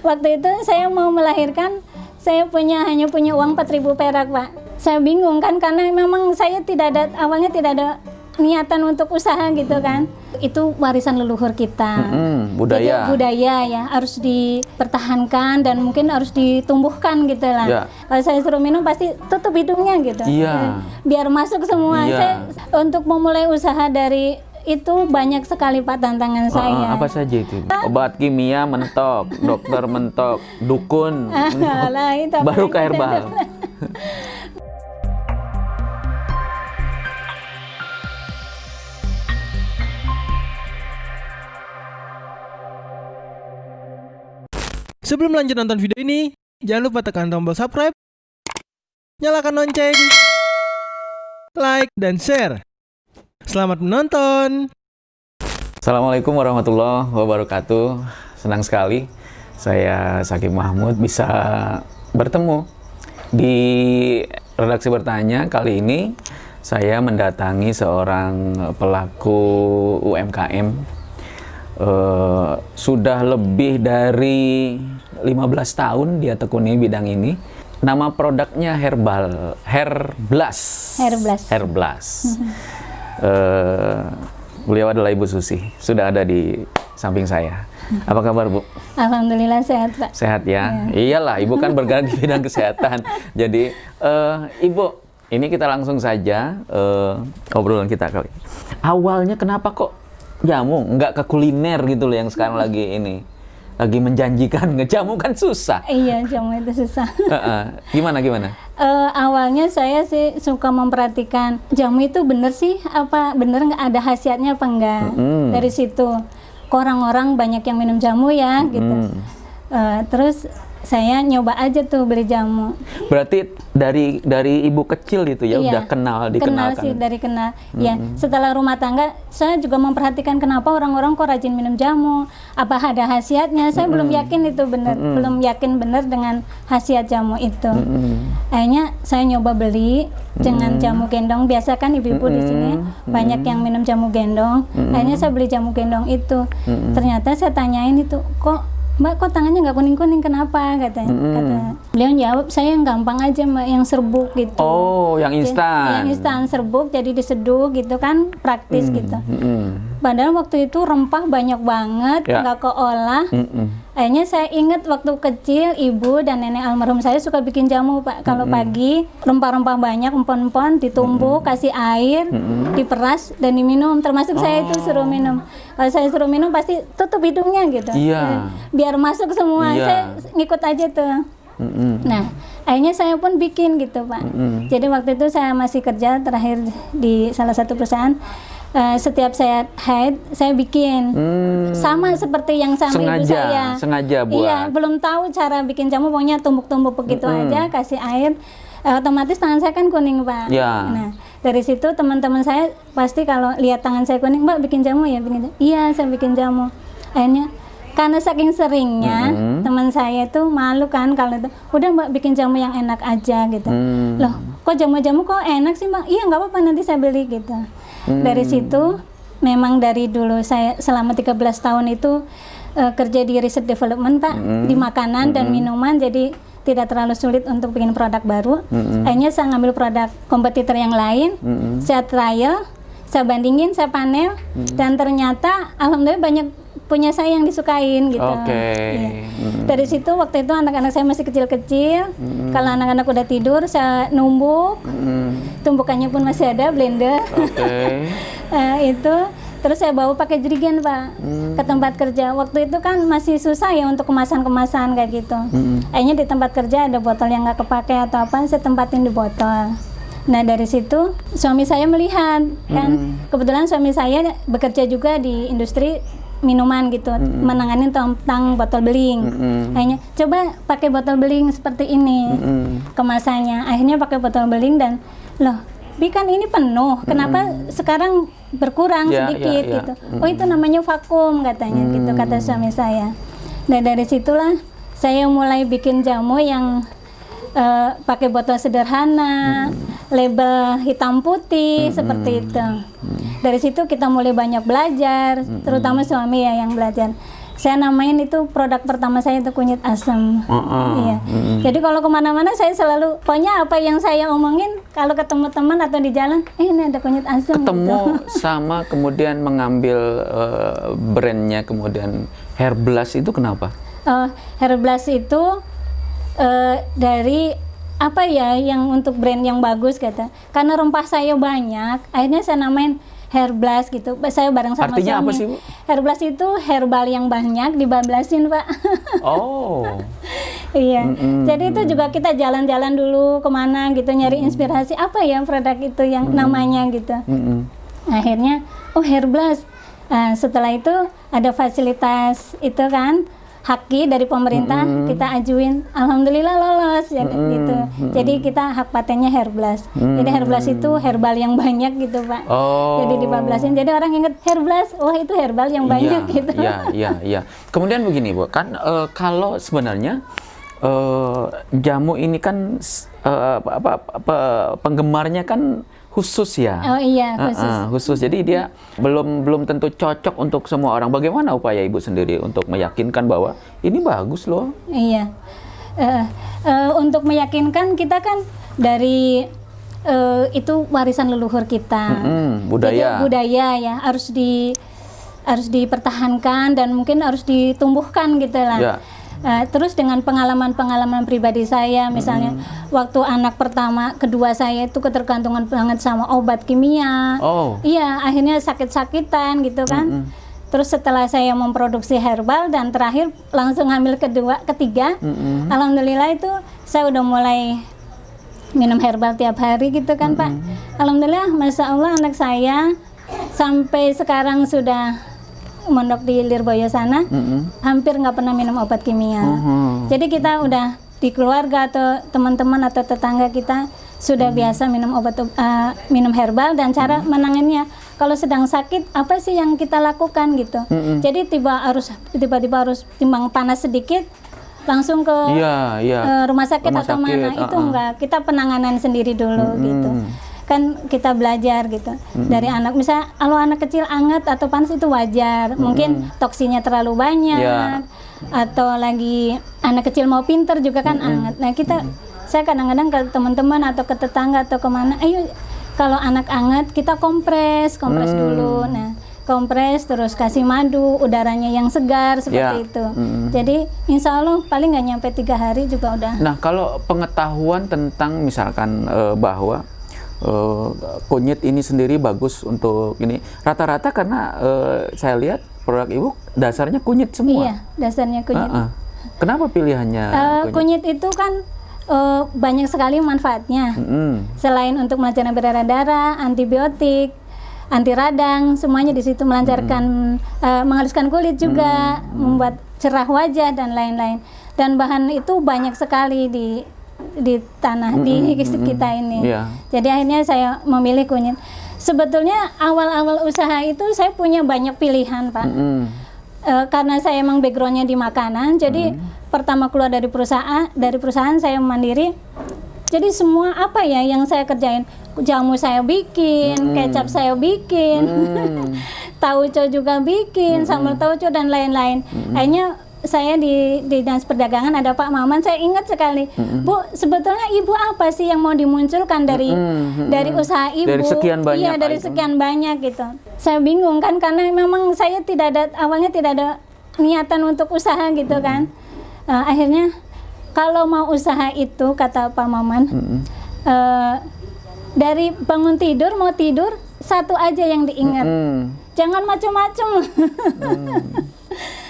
Waktu itu saya mau melahirkan, saya hanya punya uang 4.000 perak, Pak. Saya bingung kan, karena memang saya awalnya tidak ada niatan untuk usaha gitu kan. Itu warisan leluhur kita. Budaya. Jadi, budaya ya, harus dipertahankan dan mungkin harus ditumbuhkan gitu lah. Ya. Kalau saya suruh minum pasti tutup hidungnya gitu. Iya. Biar masuk semua. Iya. Saya untuk memulai usaha dari itu banyak sekali Pak tantangan saya. Apa saja itu? Obat kimia mentok, dokter mentok, dukun mentok, Lah, itu baru apalagi ke herbal. Sebelum lanjut nonton video ini, jangan lupa tekan tombol subscribe, nyalakan lonceng, like, dan share. Selamat menonton! Assalamualaikum warahmatullahi wabarakatuh. Senang sekali saya Syakib Mahmud bisa bertemu di Redaksi Bertanya. Kali ini saya mendatangi seorang pelaku UMKM. Sudah lebih dari 15 tahun dia tekuni bidang ini. Nama produknya Herblas. Beliau adalah Ibu Susi, sudah ada di samping saya. Apa kabar, Bu? Alhamdulillah sehat, Pak. Sehat ya? Iyalah, Ibu kan bergerak di bidang kesehatan. Jadi, Ibu, ini kita langsung saja obrolan kita kali ini. Awalnya kenapa kok jamu? Nggak ke kuliner gitu loh yang sekarang lagi lagi menjanjikan. Ngejamu kan susah. Iya, jamu itu susah. Gimana? Awalnya saya sih suka memperhatikan jamu itu bener sih, bener nggak ada khasiatnya apa enggak. Dari situ orang-orang banyak yang minum jamu ya gitu. Terus saya nyoba aja tuh beli jamu. Berarti dari ibu kecil itu ya, Iya, udah dikenalkan. Kenal sih, dari kenal. Ya, setelah rumah tangga saya juga memperhatikan kenapa orang-orang kok rajin minum jamu. Apa ada khasiatnya? Saya belum yakin itu benar, belum yakin benar dengan khasiat jamu itu. Akhirnya saya nyoba beli dengan jamu gendong. Biasa kan ibu-ibu di sini banyak yang minum jamu gendong. Akhirnya saya beli jamu gendong itu. Ternyata saya tanyain itu, Mbak, kok tangannya nggak kuning-kuning, kenapa? Kata beliau jawab, saya yang gampang aja Mbak, yang serbuk gitu. Oh, yang instan. Yang instan serbuk, jadi diseduh gitu kan, praktis gitu. Padahal waktu itu rempah banyak banget, nggak keolah. Akhirnya saya ingat waktu kecil ibu dan nenek almarhum saya suka bikin jamu, Pak. Kalau pagi rempah-rempah banyak, empon-empon ditumbuk, kasih air, diperas dan diminum. Termasuk saya itu suruh minum. Kalau saya suruh minum pasti tutup hidungnya gitu. Iya. Biar masuk semua. Iya. Saya ngikut aja tuh. Nah, akhirnya saya pun bikin gitu, Pak. Jadi waktu itu saya masih kerja terakhir di salah satu perusahaan. Setiap saya haid, saya bikin sama seperti yang sama ibu saya. Sengaja buat. Iya, belum tahu cara bikin jamu, pokoknya tumbuk-tumbuk begitu aja, kasih air. Otomatis tangan saya kan kuning, Pak. Ya. Nah, dari situ teman-teman saya pasti kalau lihat tangan saya kuning, Mbak bikin jamu ya? Iya, saya bikin jamu. Akhirnya karena saking seringnya teman saya tuh malu kan kalau itu, udah Mbak bikin jamu yang enak aja gitu. Loh, kok jamu-jamu kok enak sih Mbak? Iya, nggak apa-apa, nanti saya beli gitu. Dari situ memang dari dulu saya selama 13 tahun itu kerja di research development, Pak, di makanan dan minuman, jadi tidak terlalu sulit untuk bikin produk baru. Akhirnya saya ngambil produk kompetitor yang lain, saya trial, saya bandingin, saya panel, dan ternyata alhamdulillah banyak punya saya yang disukain gitu. Iya. Dari situ waktu itu anak-anak saya masih kecil-kecil. Kalau anak-anak udah tidur, saya numbuk. Tumbukannya pun masih ada, blender. Itu terus saya bawa pakai jerigen, Pak, ke tempat kerja. Waktu itu kan masih susah ya untuk kemasan-kemasan kayak gitu. Akhirnya di tempat kerja ada botol yang nggak kepake atau apa, saya tempatin di botol. Nah, dari situ suami saya melihat kan, kebetulan suami saya bekerja juga di industri minuman gitu, menangani tentang botol beling. Akhirnya coba pakai botol beling seperti ini kemasannya. Akhirnya pakai botol beling dan loh, kan ini penuh. Kenapa sekarang berkurang sedikit gitu? Oh, itu namanya vakum katanya gitu, kata suami saya. Dan dari situlah saya mulai bikin jamu yang pakai botol sederhana, label hitam putih seperti itu. Dari situ kita mulai banyak belajar, terutama suami ya yang belajar. Saya namain itu produk pertama saya itu kunyit asam. Iya. Jadi kalau kemana-mana saya selalu, pokoknya apa yang saya omongin kalau ketemu teman atau di jalan, ini ada kunyit asam. Ketemu gitu. sama kemudian mengambil brandnya kemudian Hairblast itu kenapa? Hairblast itu dari apa ya yang untuk brand yang bagus kata. Karena rempah saya banyak, akhirnya saya namain Hairblast gitu. Saya bareng sama Artinya suami. apa sih, Bu? Hairblast itu herbal yang banyak dibablasin, Pak. Oh. Iya. Jadi itu juga kita jalan-jalan dulu kemana gitu nyari inspirasi apa ya produk itu yang namanya gitu. Akhirnya Hairblast. Nah, setelah itu ada fasilitas itu kan Haki dari pemerintah kita ajuin, alhamdulillah lolos ya, gitu. Jadi kita hak patennya Hairblast. Jadi Hairblast itu herbal yang banyak gitu, Pak. Jadi dibablasin. Jadi orang ingat Hairblast, itu herbal yang banyak gitu. Iya. Kemudian begini, Bu, kan kalau sebenarnya jamu ini kan penggemarnya kan khusus ya. Oh iya, khusus. Khusus. Jadi dia belum tentu cocok untuk semua orang. Bagaimana upaya Ibu sendiri untuk meyakinkan bahwa ini bagus loh? Iya. Untuk meyakinkan kita kan dari itu warisan leluhur kita. Budaya. Jadi, budaya ya harus dipertahankan dan mungkin harus ditumbuhkan gitu lah. Ya. Terus dengan pengalaman-pengalaman pribadi saya, misalnya waktu anak pertama, kedua saya itu ketergantungan banget sama obat kimia. Iya, akhirnya sakit-sakitan gitu kan. Terus setelah saya memproduksi herbal dan terakhir langsung hamil ketiga, alhamdulillah itu saya udah mulai minum herbal tiap hari gitu kan, Pak. Alhamdulillah, masya Allah anak saya sampai sekarang sudah mondok di Lirboyo sana, hampir nggak pernah minum obat kimia. Jadi kita udah di keluarga atau teman-teman atau tetangga kita sudah biasa minum minum herbal dan cara menangannya. Kalau sedang sakit, apa sih yang kita lakukan gitu? Jadi tiba-tiba harus timbang panas sedikit, langsung ke rumah sakit atau mana? Itu enggak. Kita penanganan sendiri dulu gitu. Kan kita belajar gitu dari anak, misalnya kalau anak kecil anget atau panas itu wajar, mungkin toksinya terlalu banyak atau lagi anak kecil mau pinter juga kan anget. Nah saya kadang-kadang ke teman-teman atau ke tetangga atau kemana, ayo kalau anak anget kita kompres dulu. Nah kompres terus kasih madu, udaranya yang segar seperti itu. Jadi insya Allah paling nggak nyampe 3 hari juga udah. Nah kalau pengetahuan tentang misalkan bahwa kunyit ini sendiri bagus untuk ini rata-rata karena saya lihat produk Ibu dasarnya kunyit semua. Iya, dasarnya kunyit. Kenapa pilihannya kunyit itu kan banyak sekali manfaatnya. Selain untuk melancarkan peredaran darah, antibiotik, anti radang, semuanya di situ melancarkan menghaluskan kulit juga, membuat cerah wajah dan lain-lain. Dan bahan itu banyak sekali di tanah di kita ini. Jadi akhirnya saya memilih kunyit. Sebetulnya awal-awal usaha itu saya punya banyak pilihan, Pak. Karena saya emang backgroundnya di makanan, jadi pertama keluar dari perusahaan saya mandiri. Jadi semua apa ya yang saya kerjain, jamu saya bikin, kecap saya bikin, tauco juga bikin, sambal tauco dan lain-lain. Akhirnya saya di Dinas Perdagangan ada Pak Maman, saya ingat sekali, Bu, sebetulnya Ibu apa sih yang mau dimunculkan dari usaha Ibu? Dari sekian banyak. Iya, dari sekian banyak gitu. Saya bingung kan karena memang saya awalnya tidak ada niatan untuk usaha gitu kan. Akhirnya kalau mau usaha itu kata Pak Maman, dari bangun tidur mau tidur satu aja yang diingat, jangan macam-macam.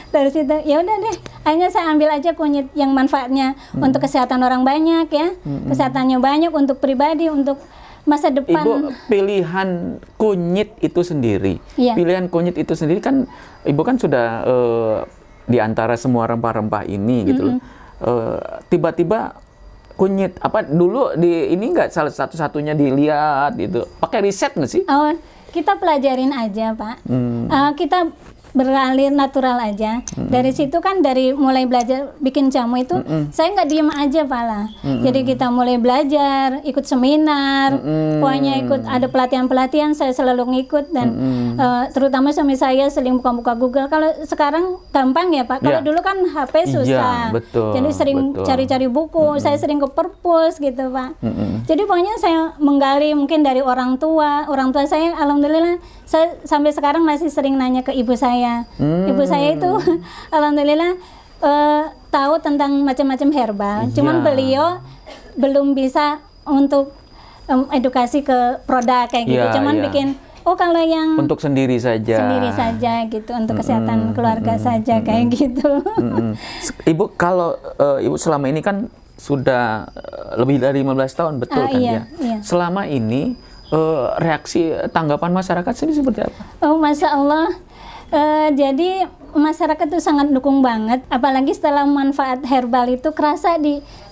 Dari situ ya udah deh, akhirnya saya ambil aja kunyit yang manfaatnya untuk kesehatan orang banyak ya, kesehatannya banyak untuk pribadi, untuk masa depan. Ibu pilihan kunyit itu sendiri, pilihan kunyit itu sendiri kan Ibu kan sudah di antara semua rempah-rempah ini gitu loh. Tiba-tiba kunyit apa dulu ini nggak salah satu-satunya dilihat gitu, pakai riset nggak sih? Oh, kita pelajarin aja Pak. Kita beralir natural aja. Dari situ kan dari mulai belajar bikin jamu itu saya nggak diem aja pala. Jadi kita mulai belajar, ikut seminar, pokoknya ikut ada pelatihan-pelatihan saya selalu ngikut dan terutama suami saya sering buka-buka Google. Kalau sekarang gampang ya Pak. Kalau dulu kan HP susah. Betul, jadi sering cari-cari buku, saya sering ke perpus gitu Pak. Jadi pokoknya saya menggali mungkin dari orang tua saya alhamdulillah saya sampai sekarang masih sering nanya ke ibu saya. Ibu saya itu alhamdulillah tahu tentang macam-macam herbal. Cuman beliau belum bisa untuk edukasi ke produk kayak gitu. Cuman bikin kalau yang untuk sendiri saja gitu, untuk kesehatan keluarga saja kayak gitu. Ibu kalau Ibu selama ini kan sudah lebih dari 15 tahun, betul kan ya? Iya. Selama ini reaksi tanggapan masyarakat sendiri seperti apa? Oh, Masya Allah. Jadi masyarakat itu sangat dukung banget, apalagi setelah manfaat herbal itu kerasa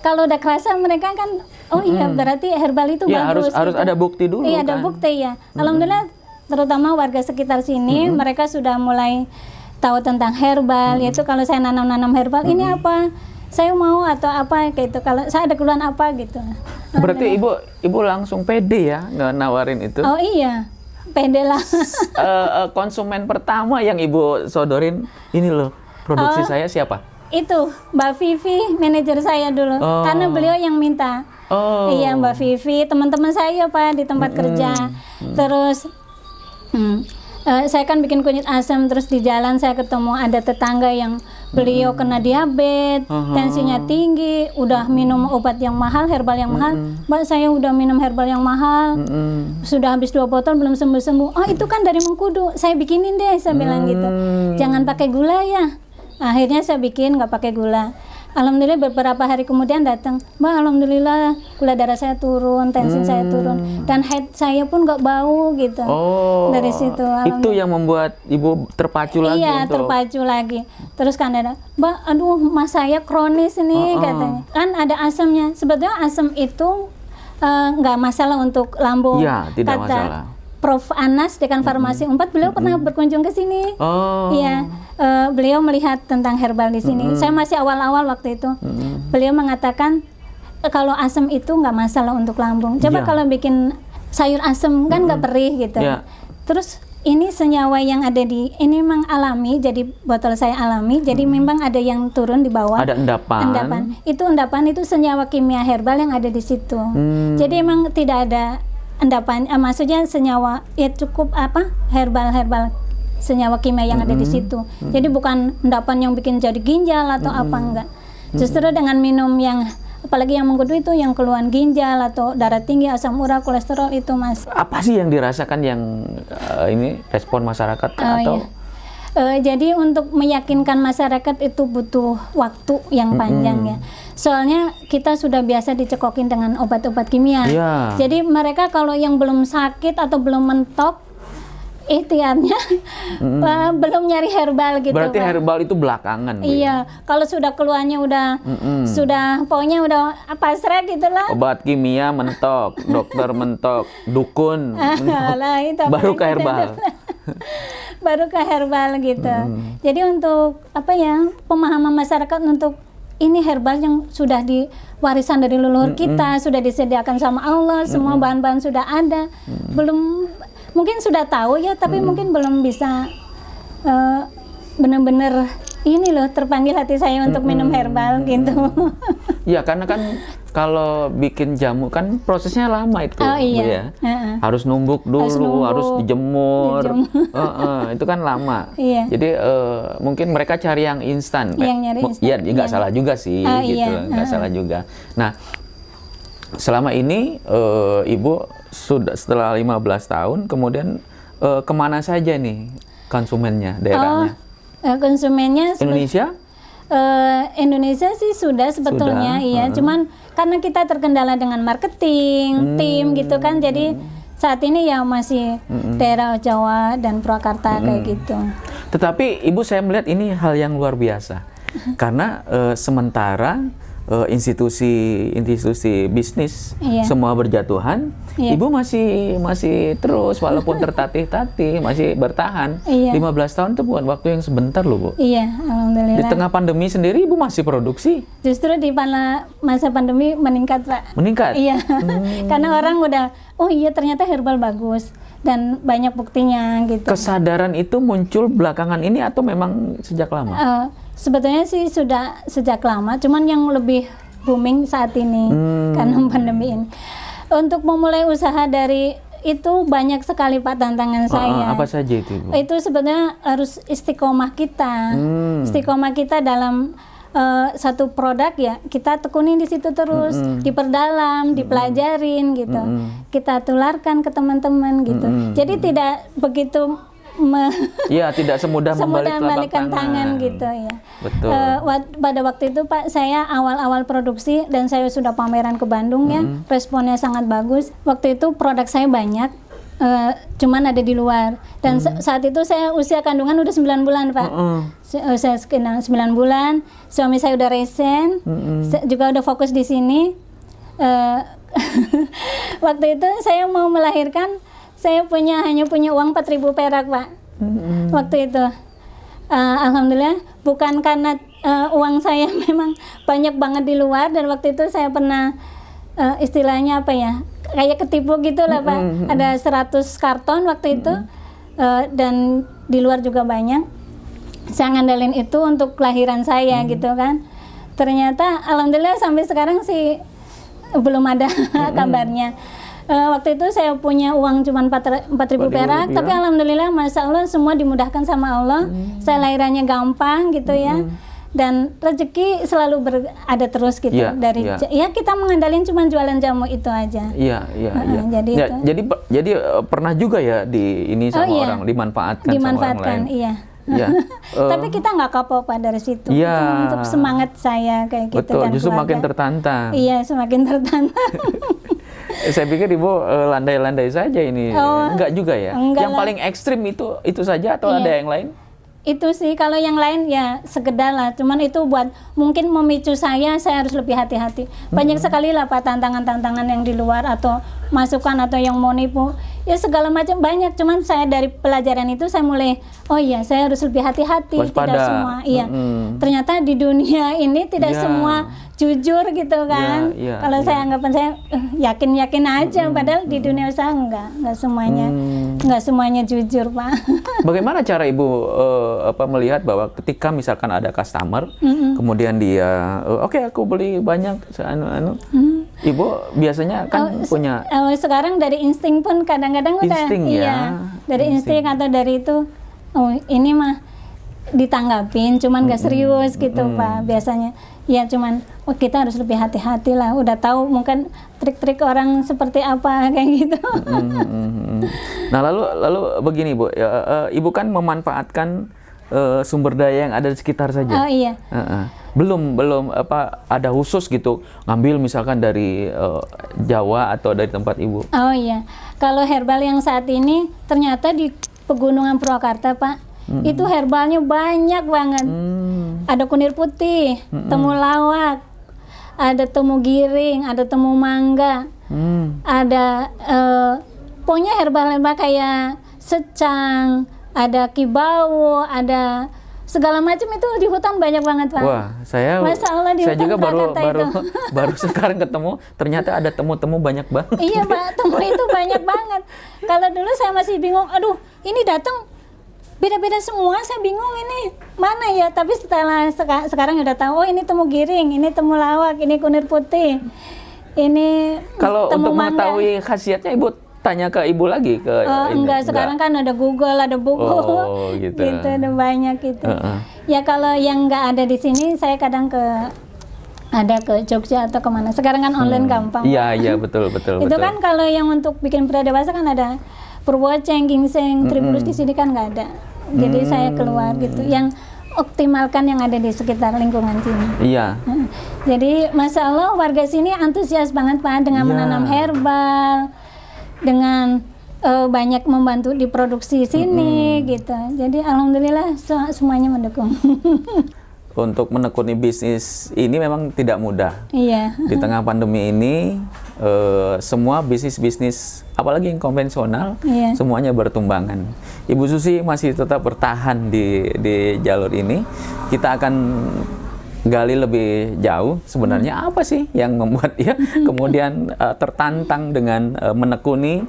kalau udah kerasa mereka kan iya berarti herbal itu bagus. Harus ada bukti dulu. Iya, ada bukti ya. Alhamdulillah terutama warga sekitar sini mereka sudah mulai tahu tentang herbal, yaitu kalau saya nanam herbal ini apa? Saya mau atau apa gitu. Kalau saya ada keluhan apa gitu. Berarti ibu langsung pede ya nawarin itu? Oh iya, pede lah. Konsumen pertama yang ibu sodorin ini loh produksi saya siapa? Itu Mbak Vivi, manajer saya dulu. Karena beliau yang minta. Iya Mbak Vivi, teman-teman saya Pak di tempat kerja. Terus saya kan bikin kunyit asam, terus di jalan saya ketemu ada tetangga yang beliau kena diabetes, tensinya tinggi, udah minum obat yang mahal, herbal yang mahal. Mbak, saya udah minum herbal yang mahal, sudah habis 2 botol belum sembuh-sembuh. Oh itu kan dari mengkudu, saya bikinin deh, saya bilang gitu. Jangan pakai gula ya. Akhirnya saya bikin nggak pakai gula. Alhamdulillah beberapa hari kemudian datang, Mbak, alhamdulillah gula darah saya turun, tensi saya turun, dan head saya pun nggak bau gitu. Dari situ. Itu yang membuat ibu terpacu lagi. Iya, terpacu lagi. Terus kan ada, Mbak, aduh mas saya kronis ini katanya. Kan ada asamnya. Sebetulnya asam itu nggak masalah untuk lambung. Iya, tidak masalah. Prof. Anas, Dekan Farmasi 4, beliau pernah berkunjung ke sini. Iya, beliau melihat tentang herbal di sini. Saya masih awal-awal waktu itu. Beliau mengatakan kalau asam itu nggak masalah untuk lambung. Coba kalau bikin sayur asam kan nggak perih gitu. Terus ini senyawa yang ada ini memang alami, jadi botol saya alami. Jadi memang ada yang turun di bawah. Ada endapan. Endapan itu senyawa kimia herbal yang ada di situ. Jadi emang tidak ada endapan, maksudnya senyawa ya cukup herbal senyawa kimia yang ada di situ. Jadi bukan endapan yang bikin jadi ginjal atau apa enggak. Justru dengan minum yang apalagi yang mengkudu itu yang keluhan ginjal atau darah tinggi, asam urat, kolesterol itu Mas. Apa sih yang dirasakan yang ini respon masyarakat atau? Jadi untuk meyakinkan masyarakat itu butuh waktu yang panjang ya. Soalnya kita sudah biasa dicekokin dengan obat-obat kimia. Jadi mereka kalau yang belum sakit atau belum mentok, ikhtiarnya belum nyari herbal gitu. Berarti Pak. herbal itu belakangan. Iya, kalau sudah keluarnya udah pokoknya udah pasrah gitulah. Obat kimia mentok, dokter mentok, dukun mentok. Itu baru ke herbal. Baru ke herbal gitu. Jadi untuk pemahaman masyarakat untuk ini herbal yang sudah diwarisan dari leluhur kita, sudah disediakan sama Allah, semua bahan-bahan sudah ada. Belum mungkin sudah tahu ya, tapi mungkin belum bisa benar-benar ini loh terpanggil hati saya untuk minum herbal gitu. Ya karena kan kalau bikin jamu kan prosesnya lama itu, ya. Harus numbuk dulu, harus dijemur. Itu kan lama. Jadi mungkin mereka cari yang instan. Iya, nggak salah juga sih, gitu. Nggak salah juga. Nah, selama ini ibu sudah setelah 15 tahun, kemudian kemana saja nih konsumennya, daerahnya? Konsumennya Indonesia? Indonesia sih sudah sebetulnya, iya. Cuman karena kita terkendala dengan marketing, tim gitu kan, jadi saat ini ya masih daerah Jawa dan Purwakarta kayak gitu. Tetapi ibu saya melihat ini hal yang luar biasa, karena sementara institusi bisnis Iya. semua berjatuhan, Iya. Ibu masih terus walaupun tertatih-tatih masih bertahan. Iya. 15 tahun itu bukan waktu yang sebentar loh, Bu. Iya, Di alhamdulillah. tengah pandemi sendiri Ibu masih produksi, Justru di masa pandemi meningkat, Pak. meningkat. Iya, karena orang udah, oh iya ternyata herbal bagus dan banyak buktinya gitu. Kesadaran itu muncul belakangan ini atau memang sejak lama? Sebetulnya sih sudah sejak lama, cuman yang lebih booming saat ini karena pandemi ini. Untuk memulai usaha dari itu banyak sekali Pak tantangan saya. Apa saja itu, Ibu? Itu sebetulnya harus istiqomah kita, istiqomah kita dalam satu produk ya kita tekunin di situ terus, diperdalam, dipelajarin gitu, kita tularkan ke teman-teman gitu. Jadi tidak begitu Iya, tidak semudah membalik telapak membalikkan tangan gitu ya. Betul. Pada waktu itu Pak, saya awal-awal produksi dan saya sudah pameran ke Bandung ya, responnya sangat bagus. Waktu itu produk saya banyak, cuman ada di luar. Dan saat itu saya usia kandungan udah 9 bulan Pak. Saya sekitar 9 bulan, suami saya udah resen, juga udah fokus di sini. Waktu itu saya mau melahirkan, saya hanya punya uang 4.000 perak Pak. Waktu itu alhamdulillah bukan karena uang saya memang banyak banget di luar, dan waktu itu saya pernah istilahnya apa ya, kayak ketipu gitu lah Pak. Ada 100 karton waktu itu, dan di luar juga banyak. Saya ngandalin itu untuk kelahiran saya gitu kan. Ternyata alhamdulillah sampai sekarang sih belum ada kabarnya. Waktu itu saya punya uang cuma 4.000 perak, tapi alhamdulillah Masya Allah semua dimudahkan sama Allah. Saya lahirannya gampang gitu ya, dan rezeki selalu ada terus gitu. Ya kita mengandalkan cuma jualan jamu itu aja. Iya. Jadi pernah juga ya ini sama orang dimanfaatkan sama orang lain. Iya. Tapi kita nggak kapok Pak dari situ. Iya. Itu untuk semangat saya kayak gitu. Betul, dan justru keluarga. makin tertantang. Iya, semakin tertantang. Saya pikir Ibu landai-landai saja ini. Enggak juga ya? Enggak yang lah. paling ekstrim itu saja atau ada yang lain? Itu sih, kalau yang lain ya sekedar lah, cuman itu buat mungkin memicu saya harus lebih hati-hati. Banyak sekali lah Pak tantangan-tantangan yang di luar atau masukan atau yang mau nipu, ya segala macam banyak. Cuman saya dari pelajaran itu saya mulai, oh iya saya harus lebih hati-hati. Tidak semua, iya. Ternyata di dunia ini tidak semua jujur gitu kan. Kalau saya anggapan saya yakin-yakin aja, padahal di dunia usaha enggak semuanya jujur Pak. Bagaimana cara Ibu melihat bahwa ketika misalkan ada customer, kemudian dia, oke, aku beli banyak, Ibu biasanya kan punya sekarang dari insting pun kadang-kadang udah, dari insting atau dari itu, ini mah ditanggapin, cuman gak serius gitu Pak biasanya. Ya cuman, kita harus lebih hati-hati lah. Udah tahu mungkin trik-trik orang seperti apa kayak gitu. Nah lalu begini Bu, Ibu kan memanfaatkan sumber daya yang ada di sekitar saja. Oh iya. Belum ada khusus gitu ngambil misalkan dari Jawa atau dari tempat Ibu. Oh iya. Kalau herbal yang saat ini ternyata di Pegunungan Purwakarta Pak, itu herbalnya banyak banget. Ada kunir putih, temulawak, ada temu giring, ada temu mangga, ada pokoknya herbal-herbal kayak secang, ada kibau, ada segala macam itu di hutan banyak banget Pak. Wah, saya juga baru sekarang ketemu, ternyata ada temu-temu banyak banget. Iya Pak, temu itu banyak banget. Kalau dulu saya masih bingung, aduh ini datang beda-beda semua, saya bingung ini mana ya. Tapi setelah sekarang udah tahu, oh ini temu giring, ini temu lawak, ini kunir putih, ini kalau temu untuk mangga. Mengetahui khasiatnya Ibu tanya ke Ibu lagi ke enggak, sekarang kan ada Google, ada buku, gitu. ada banyak gitu. Ya kalau yang nggak ada di sini, saya kadang ada ke Jogja atau kemana. Sekarang kan online gampang. Iya betul. Itu kan kalau yang untuk bikin pria dewasa kan ada Purwoceng, ginseng, tribulus, di sini kan nggak ada. Jadi saya keluar gitu, yang optimalkan yang ada di sekitar lingkungan sini. Iya. Jadi Masya Allah warga sini antusias banget Pak dengan menanam herbal, dengan banyak membantu di produksi sini gitu. Jadi alhamdulillah semuanya mendukung. untuk menekuni bisnis ini memang tidak mudah. Iya. Di tengah pandemi ini, semua bisnis-bisnis, apalagi yang konvensional, Iya. semuanya bertumbangan. Ibu Susi masih tetap bertahan di jalur ini. Kita akan gali lebih jauh, sebenarnya apa sih yang membuat dia kemudian tertantang dengan menekuni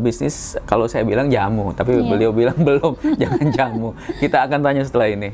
bisnis, kalau saya bilang jamu, tapi beliau bilang belum, jangan jamu. Kita akan tanya setelah ini.